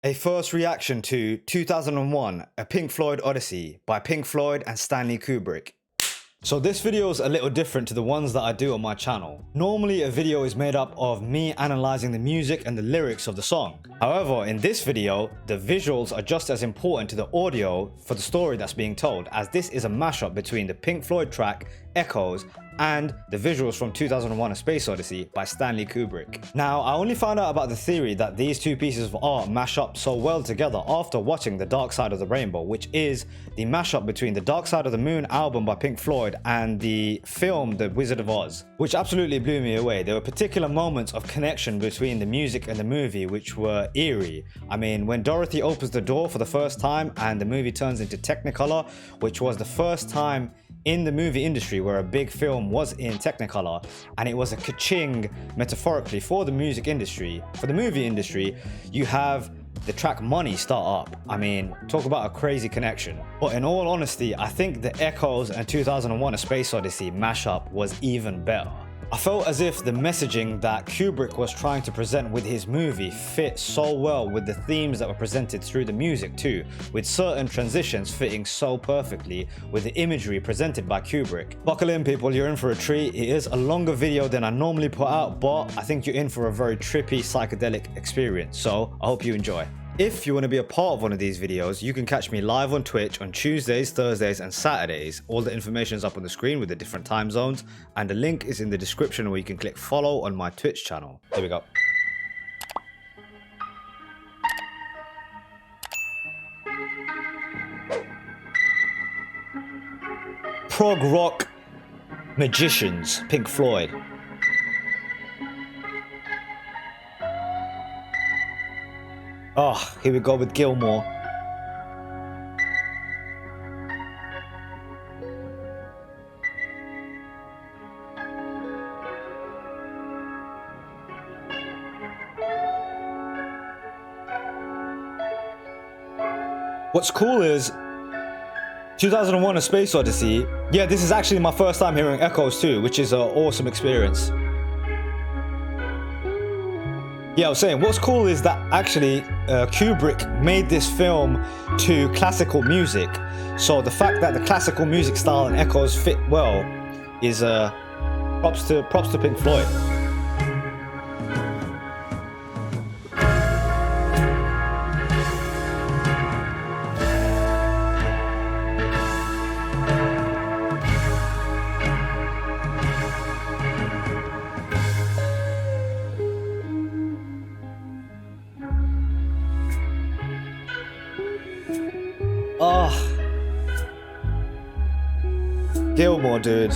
A first reaction to 2001, A Pink Floyd Odyssey by Pink Floyd and Stanley Kubrick. So this video is a little different to the ones that I do on my channel. Normally a video is made up of me analyzing the music and the lyrics of the song. However, in this video, the visuals are just as important to the audio for the story that's being told, as this is a mashup between the Pink Floyd track Echoes and the visuals from 2001 A Space Odyssey by Stanley Kubrick. Now, I only found out about the theory that these two pieces of art mash up so well together after watching The Dark Side of the Rainbow, which is the mashup between the Dark Side of the Moon album by Pink Floyd and the film The Wizard of Oz, which absolutely blew me away. There were particular moments of connection between the music and the movie which were eerie. I mean, when Dorothy opens the door for the first time and the movie turns into Technicolor, which was the first time in the movie industry where a big film was in Technicolor, and it was a ka-ching metaphorically for the music industry. For the movie industry, you have the track Money start up. I mean, talk about a crazy connection. But in all honesty, I think the Echoes and 2001 A Space Odyssey mashup was even better. I felt as if the messaging that Kubrick was trying to present with his movie fit so well with the themes that were presented through the music too, with certain transitions fitting so perfectly with the imagery presented by Kubrick. Buckle in people, you're in for a treat. It is a longer video than I normally put out, but I think you're in for a very trippy psychedelic experience, so I hope you enjoy. If you want to be a part of one of these videos, you can catch me live on Twitch on Tuesdays, Thursdays and Saturdays. All the information is up on the screen with the different time zones, and the link is in the description where you can click follow on my Twitch channel. Here we go. Prog rock magicians, Pink Floyd. Oh, here we go with Gilmore. What's cool is 2001 A Space Odyssey. Yeah, this is actually my first time hearing Echoes too, which is an awesome experience. Yeah, I was saying, what's cool is that actually Kubrick made this film to classical music. So the fact that the classical music style and Echoes fit well is props to Pink Floyd. Oh, Gilmore, dude.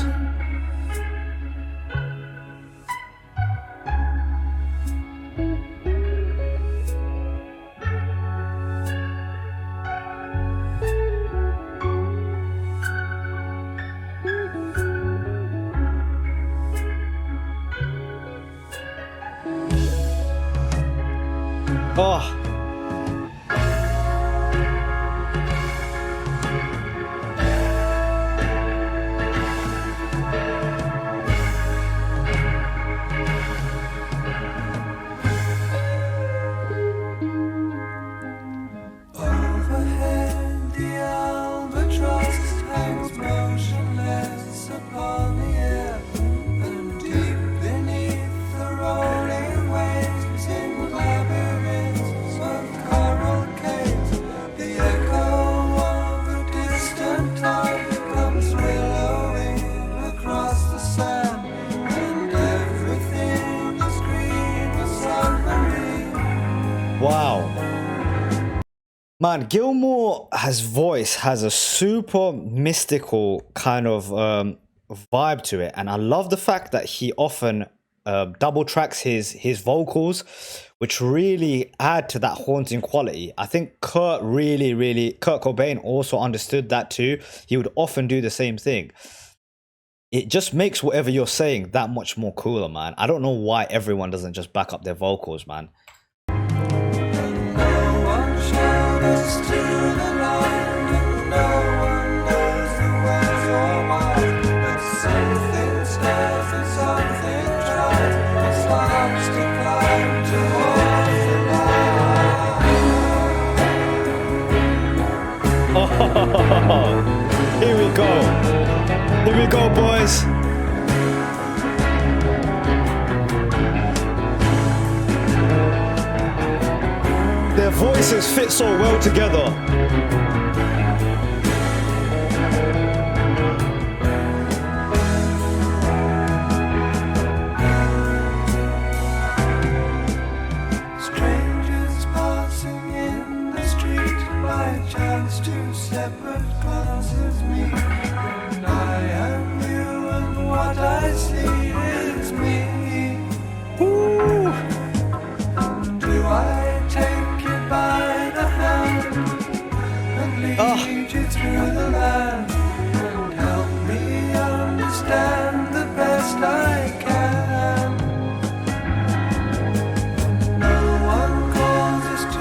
Oh. Wow. Man, Gilmore's voice has a super mystical kind of vibe to it, and I love the fact that he often double tracks his vocals, which really add to that haunting quality. I think Kurt Cobain also understood that too. He would often do the same thing. It just makes whatever you're saying that much more cooler, man. I don't know why everyone doesn't just back up their vocals, man. Here we go. Here we go, boys. Their voices fit so well together. Strangers passing in the street, by chance two separate classes meet. And I am you, and what I see is me. Ooh. Do I take you by the hand and lead you through the land and help me understand the best I can? No one calls us to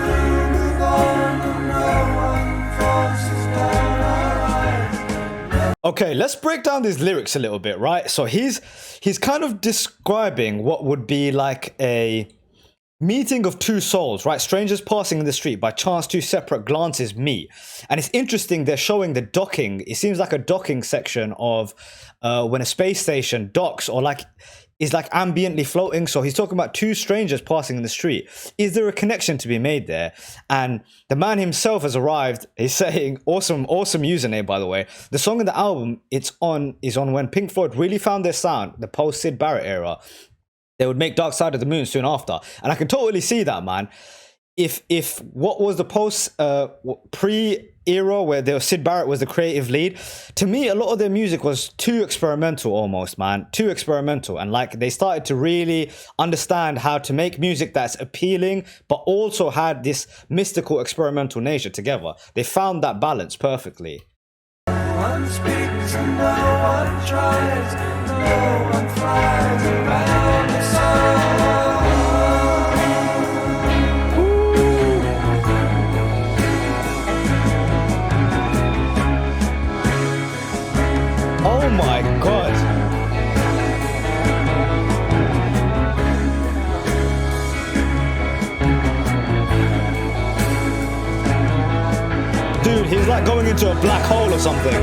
move on, and no one forces down our eyes. Okay, let's break down these lyrics a little bit, right? So he's kind of describing what would be like a meeting of two souls, right? Strangers passing in the street, by chance two separate glances meet. And it's interesting, they're showing the docking. It seems like a docking section of when a space station docks or like is like ambiently floating. So he's talking about two strangers passing in the street. Is there a connection to be made there? And the man himself has arrived. He's saying, awesome username, by the way. The song in the album is on when Pink Floyd really found their sound, the post Syd Barrett era. They would make Dark Side of the Moon soon after. And I can totally see that, man. If what was the post pre-era where Syd Barrett was the creative lead, to me, a lot of their music was too experimental almost, man. Too experimental. And like they started to really understand how to make music that's appealing, but also had this mystical experimental nature together. They found that balance perfectly. No one speaks and no one tries, no one flies around the sun. Oh my God. Dude, he's like going into a black hole or something.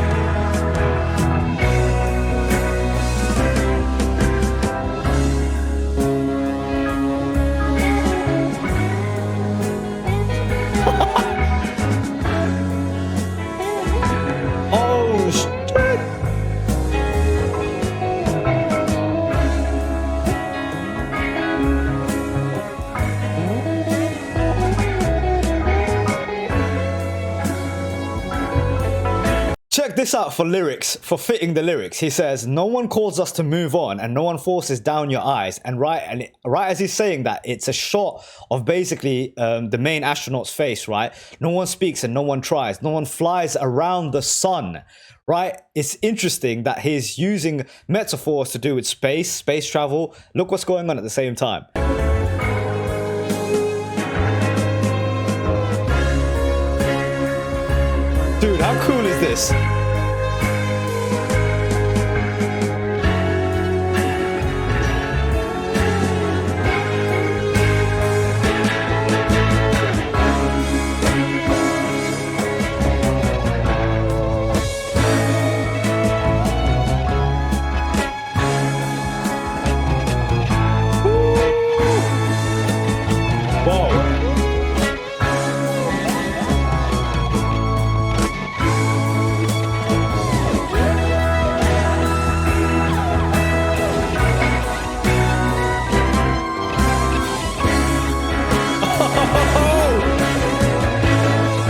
Oh, shit. Check this out for lyrics, for fitting the lyrics. He says, no one calls us to move on and no one forces down your eyes. And right as he's saying that, it's a shot of basically the main astronaut's face, right? No one speaks and no one tries. No one flies around the sun, right? It's interesting that he's using metaphors to do with space travel. Look what's going on at the same time. Dude, how cool is this? Whoa.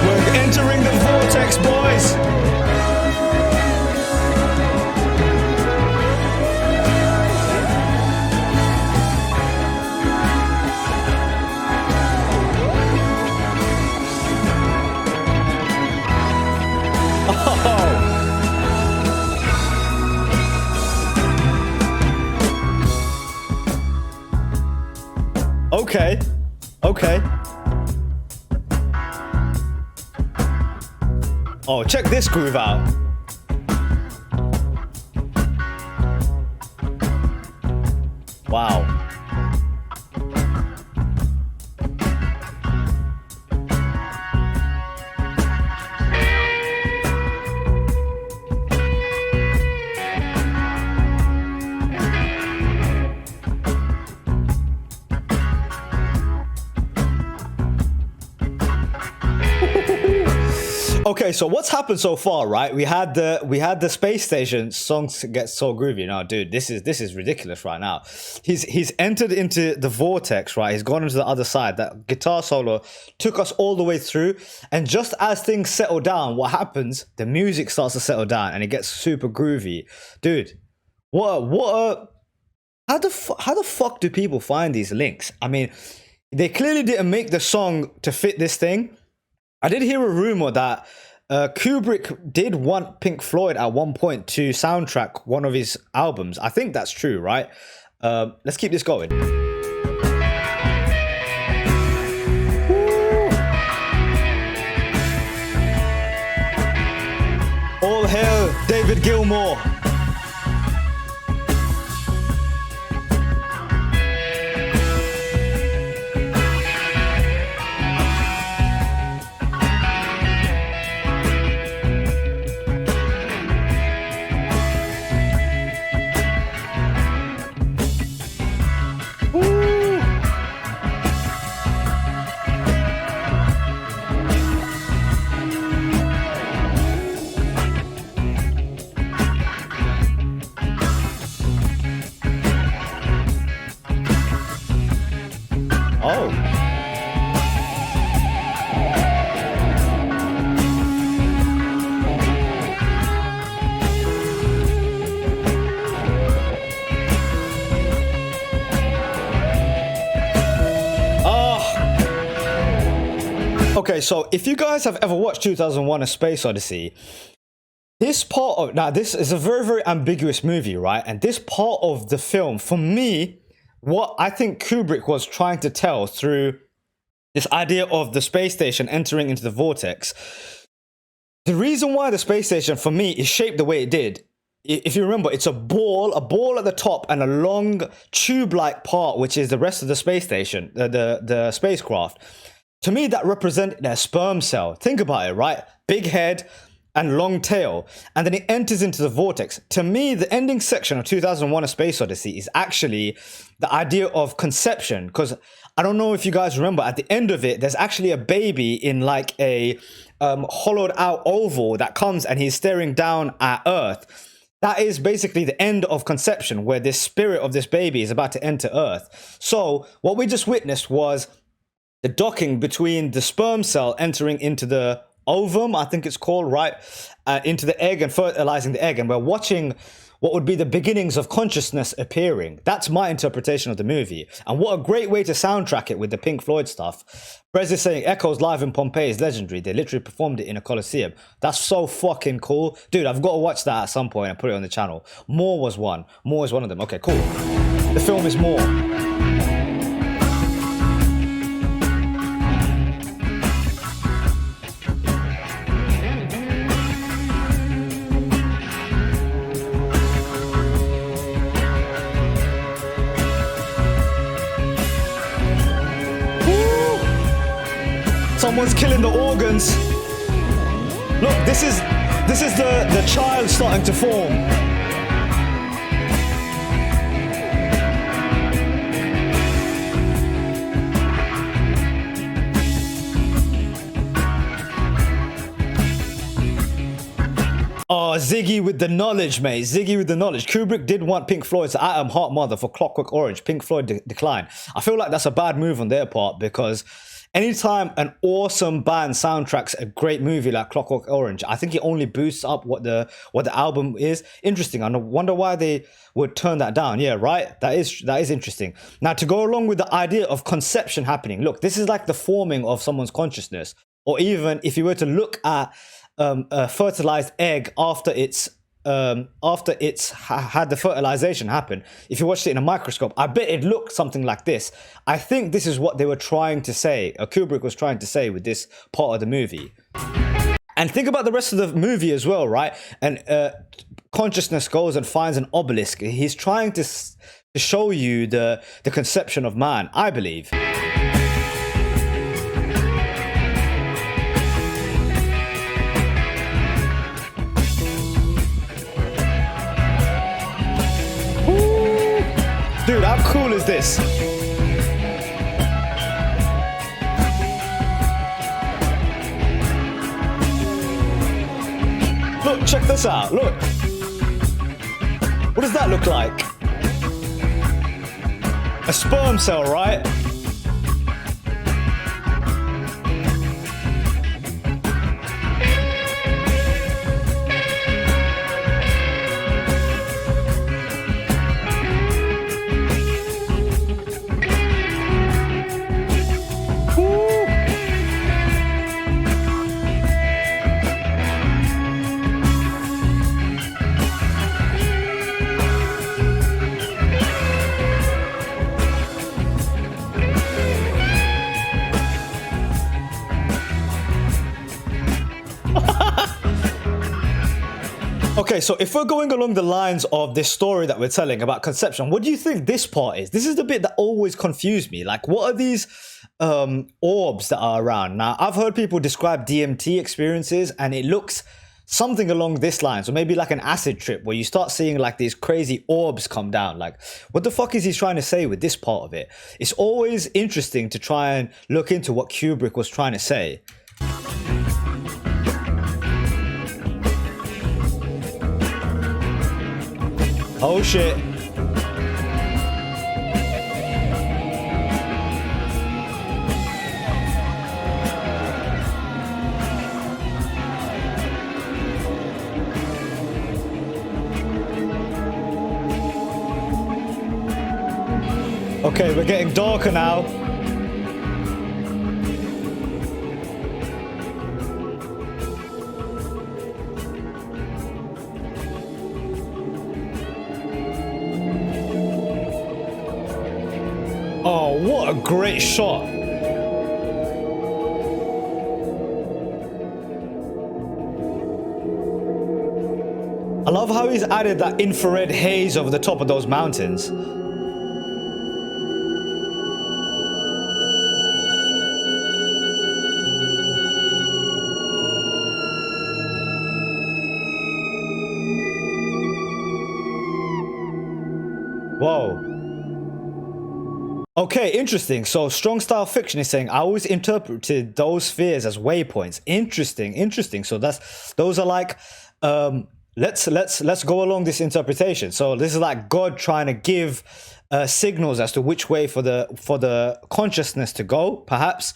We're entering the vortex, boys. Okay. Okay. Oh, check this groove out. Wow. Okay, so what's happened so far, right? We had the space station songs get so groovy. Now, dude, this is ridiculous right now. He's entered into the vortex, right? He's gone into the other side. That guitar solo took us all the way through, and just as things settle down, what happens? The music starts to settle down, and it gets super groovy, dude. How the fuck do people find these links? I mean, they clearly didn't make the song to fit this thing. I did hear a rumor that Kubrick did want Pink Floyd at one point to soundtrack one of his albums. I think that's true, right? Let's keep this going. All hail David Gilmour. Oh. Okay, so if you guys have ever watched 2001: A Space Odyssey, this part of, now this is a very, very ambiguous movie, right? And this part of the film, for me, what I think Kubrick was trying to tell through this idea of the space station entering into the vortex, the reason why the space station, for me, is shaped the way it did, if you remember, it's a ball at the top and a long tube-like part, which is the rest of the space station, the spacecraft. To me, that represented a sperm cell. Think about it, right? Big head and long tail. And then it enters into the vortex. To me, the ending section of 2001: A Space Odyssey is actually the idea of conception. Because I don't know if you guys remember, at the end of it, there's actually a baby in like a hollowed out oval that comes and he's staring down at Earth. That is basically the end of conception, where this spirit of this baby is about to enter Earth. So what we just witnessed was the docking between the sperm cell entering into the ovum, I think it's called, right? Into the egg and fertilizing the egg. And we're watching what would be the beginnings of consciousness appearing. That's my interpretation of the movie. And what a great way to soundtrack it with the Pink Floyd stuff. Brez is saying Echoes live in Pompeii is legendary. They literally performed it in a Coliseum. That's so fucking cool. Dude, I've got to watch that at some point and put it on the channel. More was one. More is one of them. Okay, cool. The film is More. Someone's killing the organs. Look, this is the child starting to form. Oh, Ziggy with the knowledge, mate. Ziggy with the knowledge. Kubrick did want Pink Floyd's Atom Heart Mother for Clockwork Orange. Pink Floyd declined. I feel like that's a bad move on their part, because anytime an awesome band soundtracks a great movie like Clockwork Orange, I think it only boosts up what the album is. Interesting. I wonder why they would turn that down. Yeah, right? That is interesting. Now, to go along with the idea of conception happening, look, this is like the forming of someone's consciousness. Or even if you were to look at a fertilized egg after it's had the fertilization happen, if you watched it in a microscope, I bet it looked something like this. I think this is what they were trying to say, Kubrick was trying to say with this part of the movie. And think about the rest of the movie as well, right? And consciousness goes and finds an obelisk. He's trying to show you the conception of man, I believe. Dude, how cool is this? Oh, check this out. Look. What does that look like? A sperm cell, right? Okay, so if we're going along the lines of this story that we're telling about conception, what do you think this part is? This is the bit that always confused me. Like, what are these orbs that are around? Now, I've heard people describe DMT experiences, and it looks something along this line. So maybe like an acid trip where you start seeing like these crazy orbs come down. Like, what the fuck is he trying to say with this part of it? It's always interesting to try and look into what Kubrick was trying to say. Oh shit. Okay, we're getting darker now. Oh, what a great shot. I love how he's added that infrared haze over the top of those mountains. Whoa. Okay, interesting. So strong style fiction is saying I always interpreted those spheres as waypoints. Interesting. So those are like let's go along this interpretation. So this is like God trying to give signals as to which way for the consciousness to go, perhaps.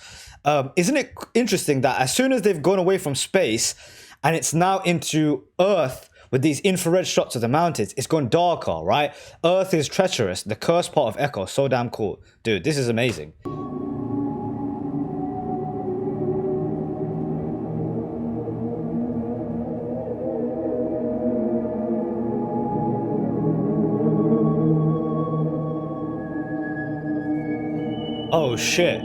Isn't it interesting that as soon as they've gone away from space and it's now into Earth, with these infrared shots of the mountains, it's gone darker, right? Earth is treacherous. The cursed part of Echo, so damn cool. Dude, this is amazing. Oh shit.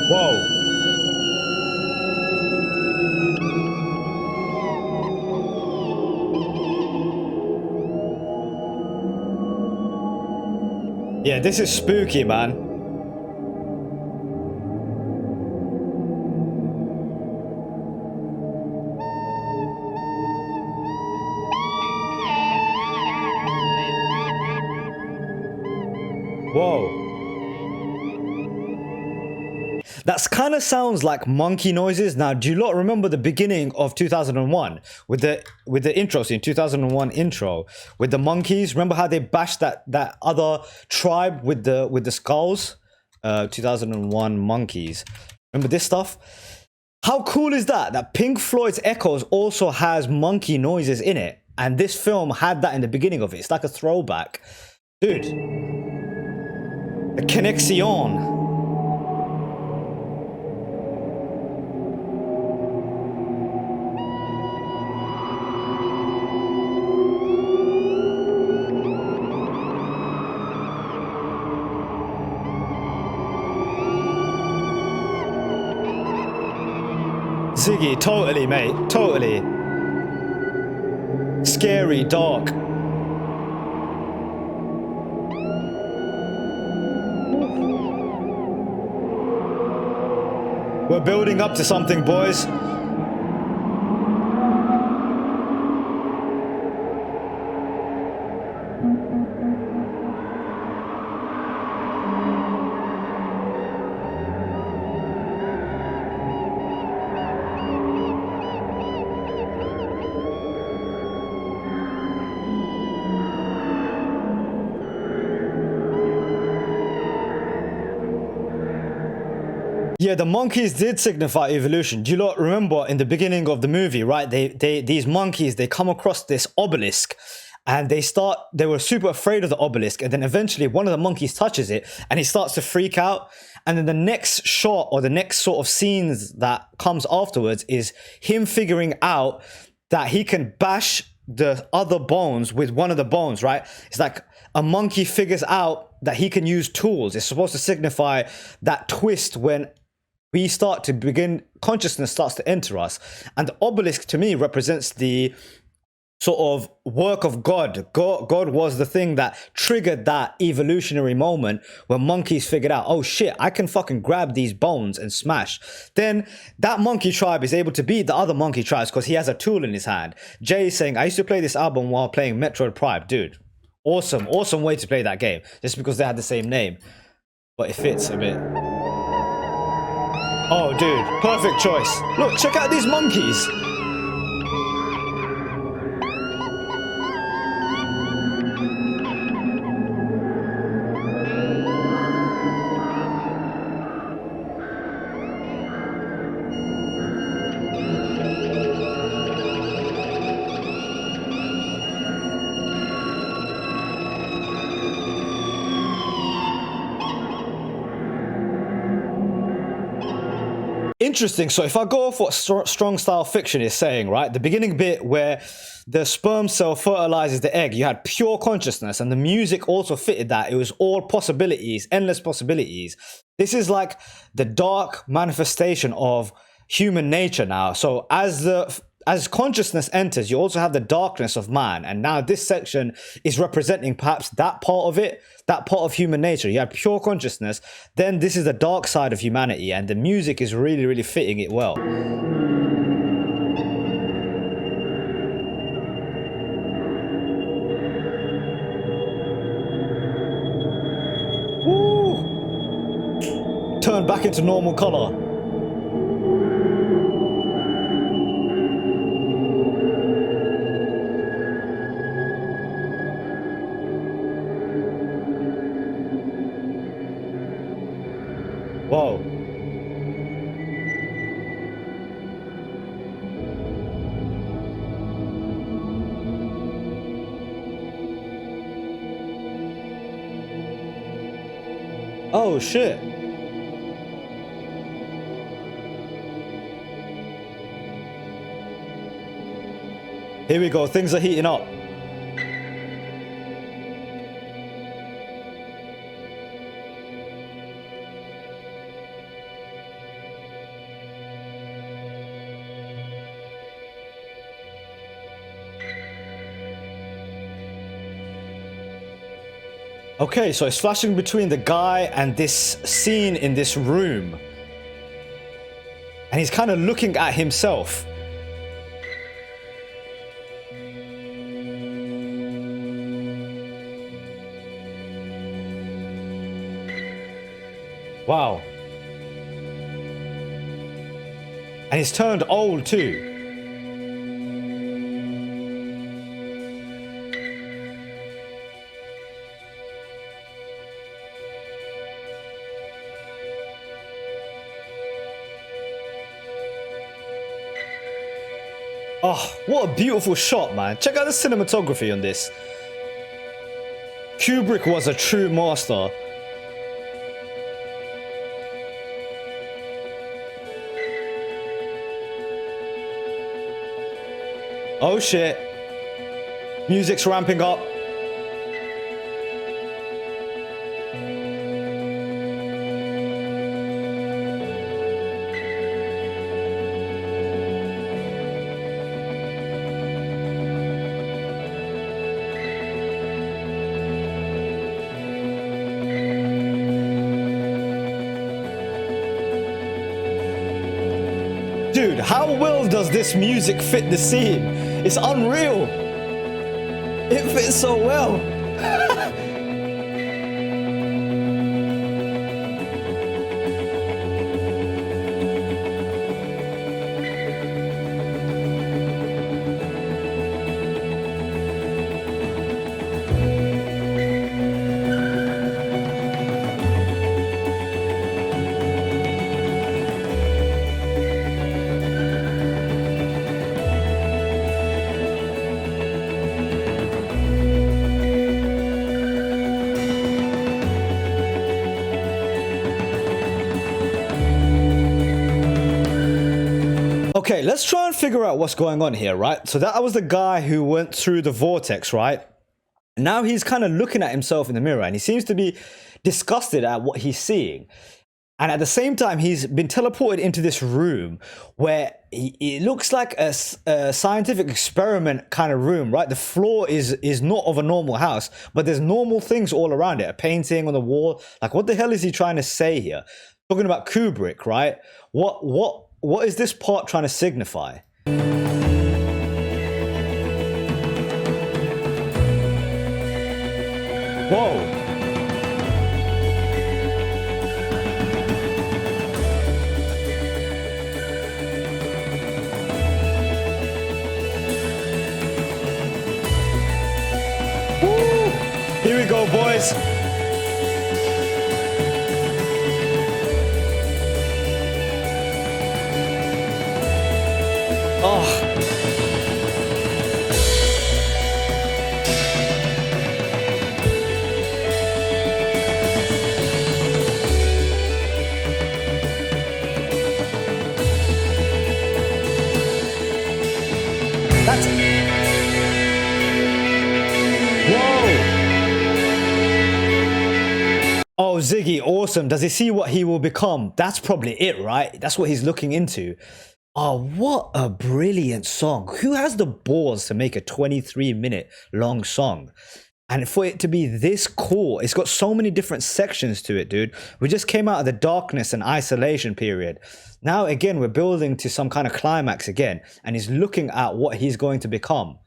Whoa. Yeah, this is spooky, man. Whoa. That kind of sounds like monkey noises. Now, do you lot remember the beginning of 2001 with the intro scene, 2001 intro with the monkeys? Remember how they bashed that other tribe with the skulls? 2001 monkeys. Remember this stuff? How cool is that? That Pink Floyd's Echoes also has monkey noises in it, and this film had that in the beginning of it. It's like a throwback, dude. The connexion. Ziggy, totally, mate, totally. Scary, dark. We're building up to something, boys. Yeah, the monkeys did signify evolution. Do you lot remember in the beginning of the movie, right? These monkeys, they come across this obelisk and they were super afraid of the obelisk. And then eventually one of the monkeys touches it and he starts to freak out. And then the next shot or the next sort of scenes that comes afterwards is him figuring out that he can bash the other bones with one of the bones, right? It's like a monkey figures out that he can use tools. It's supposed to signify that twist when we start to begin, consciousness starts to enter us. And the obelisk to me represents the sort of work of God. God was the thing that triggered that evolutionary moment when monkeys figured out, oh shit, I can fucking grab these bones and smash. Then that monkey tribe is able to beat the other monkey tribes because he has a tool in his hand. Jay is saying, I used to play this album while playing Metroid Prime. Dude, awesome way to play that game. Just because they had the same name. But it fits a bit. Oh, dude, perfect choice. Look, check out these monkeys. Interesting. So if I go off what strong style fiction is saying, right, the beginning bit where the sperm cell fertilizes the egg, you had pure consciousness, and the music also fitted that. It was all possibilities, endless possibilities. This is like the dark manifestation of human nature now. So as consciousness enters, you also have the darkness of man. And now this section is representing perhaps that part of it, that part of human nature. You have pure consciousness. Then this is the dark side of humanity. And the music is really, really fitting it well. Woo! Turn back into normal color. Whoa. Oh shit. Here we go, things are heating up. Okay, so it's flashing between the guy and this scene in this room. And he's kind of looking at himself. Wow. And he's turned old too. Oh, what a beautiful shot, man. Check out the cinematography on this. Kubrick was a true master. Oh shit. Music's ramping up. Dude, how well does this music fit the scene? It's unreal. It fits so well. Okay, let's try and figure out what's going on here, right? So that was the guy who went through the vortex, right? Now he's kind of looking at himself in the mirror and he seems to be disgusted at what he's seeing. And at the same time, he's been teleported into this room where it looks like a scientific experiment kind of room, right? The floor is not of a normal house, but there's normal things all around it. A painting on the wall. Like, what the hell is he trying to say here? Talking about Kubrick, right? What is this part trying to signify? Whoa. Here we go, boys. Oh. That's it. Oh, Ziggy, awesome. Does he see what he will become? That's probably it, right? That's what he's looking into. Oh, what a brilliant song. Who has the balls to make a 23-minute long song? And for it to be this cool, it's got so many different sections to it, dude. We just came out of the darkness and isolation period. Now, again, we're building to some kind of climax again. And he's looking at what he's going to become.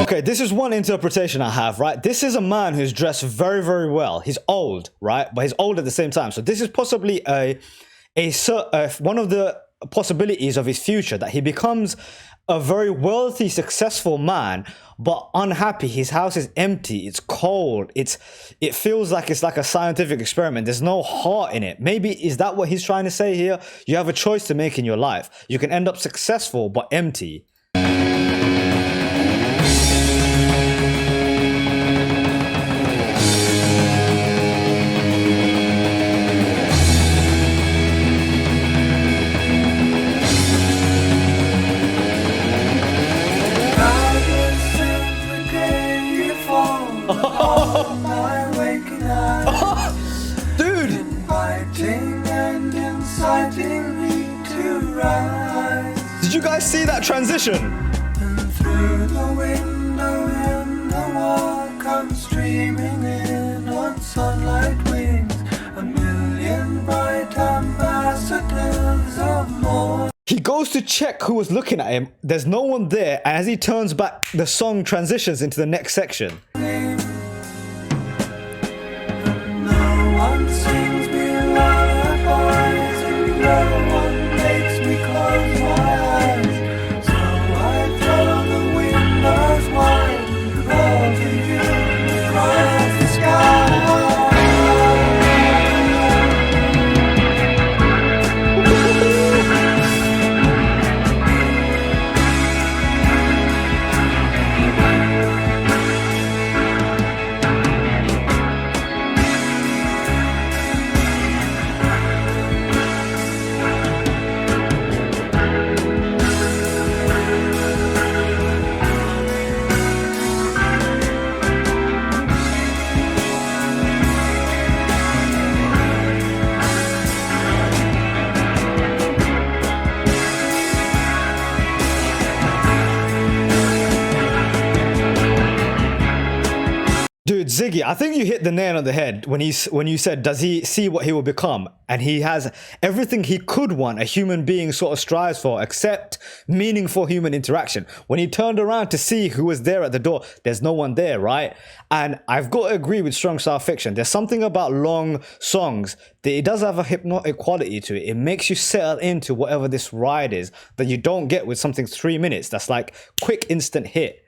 Okay, this is one interpretation I have, right? This is a man who's dressed very, very well. He's old, right? But he's old at the same time. So this is possibly one of the possibilities of his future, that he becomes a very wealthy, successful man, but unhappy. His house is empty. It's cold. It feels like it's like a scientific experiment. There's no heart in it. Maybe is that what he's trying to say here? You have a choice to make in your life. You can end up successful, but empty. Dude! Inviting and inciting me to rise. Did you guys see that transition? And through the window in the wall comes streaming in on sunlight wings, a million bright ambassadors of more. He goes to check who was looking at him. There's no one there, and as he turns back, the song transitions into the next section. Dude, Ziggy, I think you hit the nail on the head when you said, does he see what he will become? And he has everything he could want a human being sort of strives for, except meaningful human interaction. When he turned around to see who was there at the door, there's no one there, right? And I've got to agree with strong style fiction. There's something about long songs that it does have a hypnotic quality to it. It makes you settle into whatever this ride is that you don't get with something 3 minutes. That's like quick instant hit.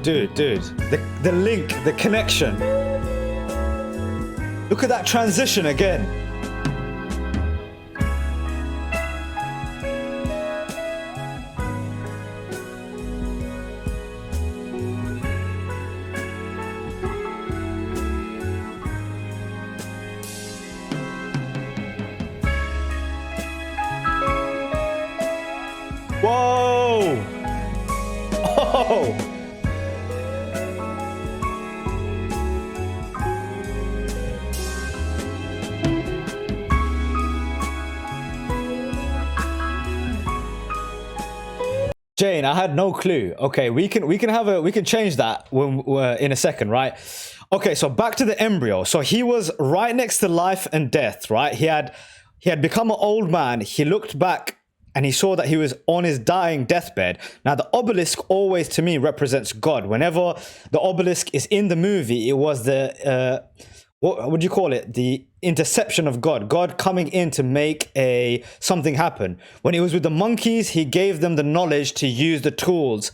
Dude. The link, the connection. Look at that transition again. Whoa! Oh! Jane, I had no clue. Okay, we can change that when in a second, right? Okay, so back to the embryo. So he was right next to life and death, right? He had become an old man. He looked back and he saw that he was on his dying deathbed. Now, the obelisk always, to me, represents God. Whenever the obelisk is in the movie, it was the what would you call it? The interception of God. God coming in to make something happen. When he was with the monkeys, he gave them the knowledge to use the tools.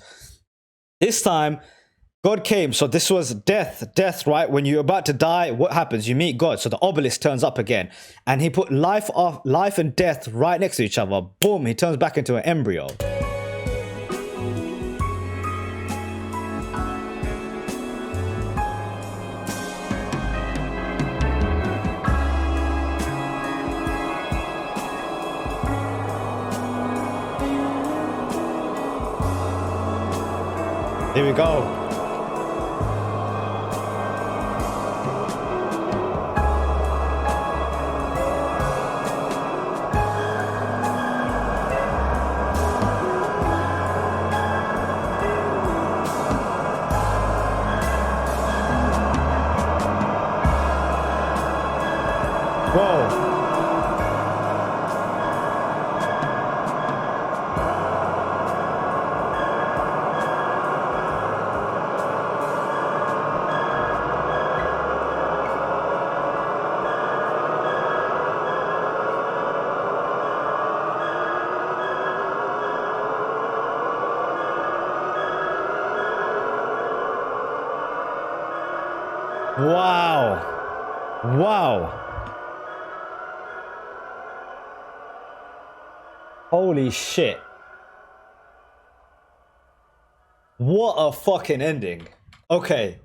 This time, God came. So this was death, right? When you're about to die, what happens? You meet God. So the obelisk turns up again. And he put life and death right next to each other. Boom, he turns back into an embryo. Here we go. Whoa. Wow. Holy shit. What a fucking ending. Okay,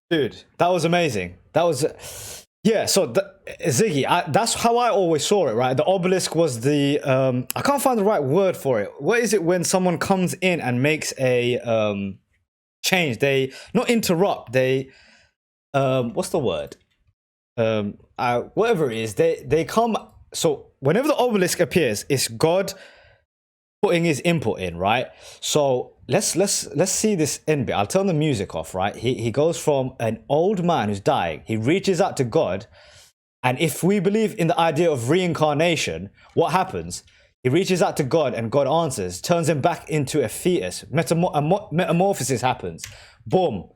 dude, that was amazing. That was, yeah, so Ziggy, that's how I always saw it, right? The obelisk was the, I can't find the right word for it. What is it when someone comes in and makes a change? They, not interrupt, they, what's the word? Whatever it is, they come. So whenever the obelisk appears, it's God putting his input in, right? So let's see this end bit. I'll turn the music off, right? He goes from an old man who's dying. He reaches out to God, and if we believe in the idea of reincarnation, what happens? He reaches out to God, and God answers, turns him back into a fetus. Metamorphosis happens. Boom,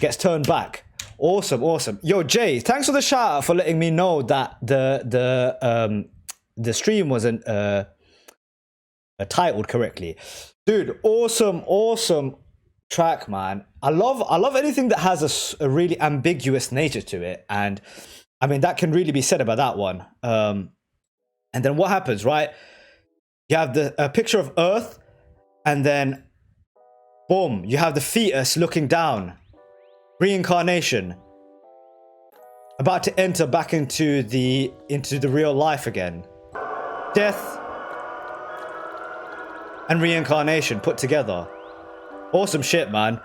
gets turned back. Awesome. Yo, Jay, thanks for the shout out for letting me know that the stream wasn't titled correctly. Dude, awesome track, man. I love anything that has a really ambiguous nature to it, and I mean that can really be said about that one. And then what happens, right? You have a picture of Earth, and then boom, you have the fetus looking down. Reincarnation. About to enter back into the real life again. Death and reincarnation put together. Awesome shit, man.